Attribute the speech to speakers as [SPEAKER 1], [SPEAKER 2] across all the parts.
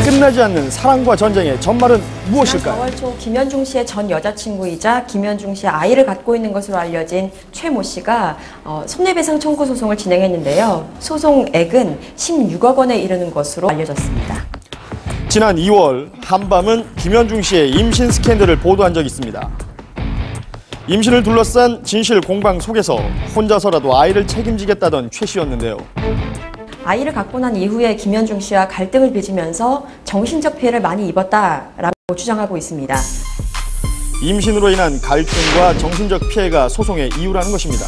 [SPEAKER 1] 끝나지 않는 사랑과 전쟁의 전말은 무엇일까요?
[SPEAKER 2] 4월 초 김현중 씨의 전 여자친구이자 김현중 씨의 아이를 갖고 있는 것으로 알려진 최모 씨가 손해배상 청구 소송을 진행했는데요. 소송액은 16억 원에 이르는 것으로 알려졌습니다.
[SPEAKER 1] 지난 2월 한밤은 김현중 씨의 임신 스캔들을 보도한 적이 있습니다. 임신을 둘러싼 진실 공방 속에서 혼자서라도 아이를 책임지겠다던 최 씨였는데요.
[SPEAKER 2] 아이를 갖고 난 이후에 김현중 씨와 갈등을 빚으면서 정신적 피해를 많이 입었다라고 주장하고 있습니다.
[SPEAKER 1] 임신으로 인한 갈등과 정신적 피해가 소송의 이유라는 것입니다.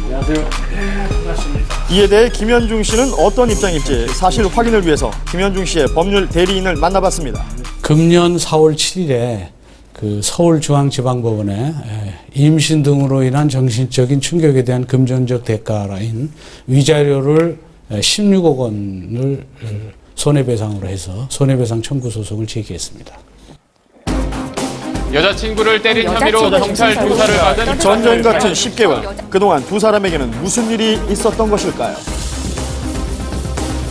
[SPEAKER 3] 안녕하세요. 네, 반갑습니다.
[SPEAKER 1] 이에 대해 김현중 씨는 어떤 입장일지 사실 확인을 위해서 김현중 씨의 법률 대리인을 만나봤습니다.
[SPEAKER 3] 금년 4월 7일에 그 서울중앙지방법원에 임신 등으로 인한 정신적인 충격에 대한 금전적 대가인 위자료를 16억 원을 손해배상으로 해서 손해배상 청구 소송을 제기했습니다.
[SPEAKER 4] 여자친구를 때린 혐의로 경찰 조사를 받은
[SPEAKER 1] 전쟁 같은 10개월, 그동안 두 사람에게는 무슨 일이 있었던 것일까요?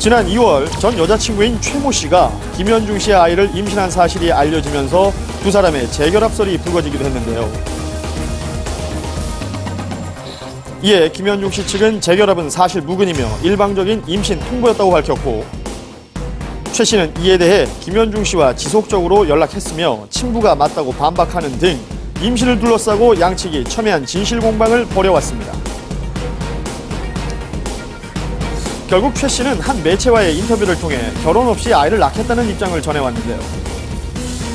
[SPEAKER 1] 지난 2월 전 여자친구인 최모 씨가 김현중 씨의 아이를 임신한 사실이 알려지면서 두 사람의 재결합설이 불거지기도 했는데요. 이에 김현중 씨 측은 재결합은 사실 무근이며 일방적인 임신 통보였다고 밝혔고, 최 씨는 이에 대해 김현중 씨와 지속적으로 연락했으며 친부가 맞다고 반박하는 등 임신을 둘러싸고 양측이 첨예한 진실 공방을 벌여왔습니다. 결국 최 씨는 한 매체와의 인터뷰를 통해 결혼 없이 아이를 낳겠다는 입장을 전해왔는데요.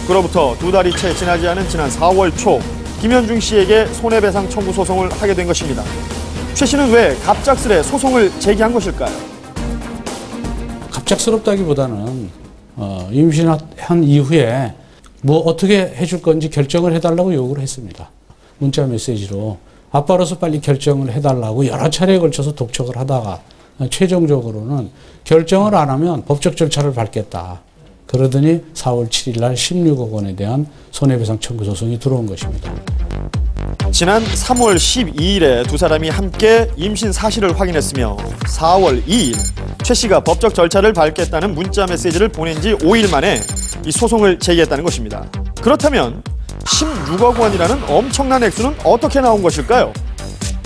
[SPEAKER 1] 그로부터 두 달이 채 지나지 않은 지난 4월 초 김현중 씨에게 손해배상 청구 소송을 하게 된 것입니다. 최 씨는 왜 갑작스레 소송을 제기한 것일까요?
[SPEAKER 3] 갑작스럽다기보다는 임신한 이후에 뭐 어떻게 해줄 건지 결정을 해달라고 요구를 했습니다. 문자 메시지로 아빠로서 빨리 결정을 해달라고 여러 차례에 걸쳐서 독촉을 하다가 최종적으로는 결정을 안 하면 법적 절차를 밟겠다. 그러더니 4월 7일 날 16억 원에 대한 손해배상 청구 소송이 들어온 것입니다.
[SPEAKER 1] 지난 3월 12일에 두 사람이 함께 임신 사실을 확인했으며 4월 2일 최 씨가 법적 절차를 밟겠다는 문자 메시지를 보낸 지 5일 만에 이 소송을 제기했다는 것입니다. 그렇다면 16억 원이라는 엄청난 액수는 어떻게 나온 것일까요?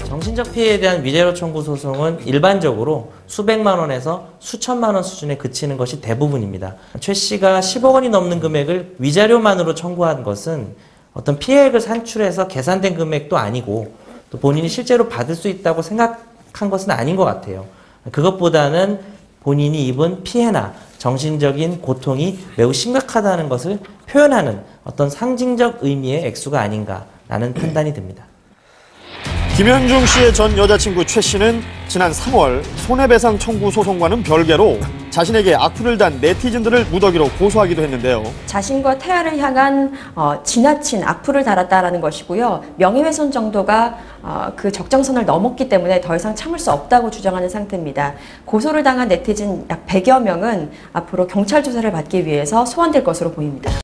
[SPEAKER 5] 정신적 피해에 대한 위자료 청구 소송은 일반적으로 수백만 원에서 수천만 원 수준에 그치는 것이 대부분입니다. 최 씨가 10억 원이 넘는 금액을 위자료만으로 청구한 것은 어떤 피해액을 산출해서 계산된 금액도 아니고 또 본인이 실제로 받을 수 있다고 생각한 것은 아닌 것 같아요. 그것보다는 본인이 입은 피해나 정신적인 고통이 매우 심각하다는 것을 표현하는 어떤 상징적 의미의 액수가 아닌가라는 판단이 듭니다.
[SPEAKER 1] 김현중 씨의 전 여자친구 최 씨는 지난 3월 손해배상 청구 소송과는 별개로 자신에게 악플을 단 네티즌들을 무더기로 고소하기도 했는데요.
[SPEAKER 2] 자신과 태아를 향한 지나친 악플을 달았다라는 것이고요. 명예훼손 정도가 그 적정선을 넘었기 때문에 더 이상 참을 수 없다고 주장하는 상태입니다. 고소를 당한 네티즌 약 100여 명은 앞으로 경찰 조사를 받기 위해서 소환될 것으로 보입니다.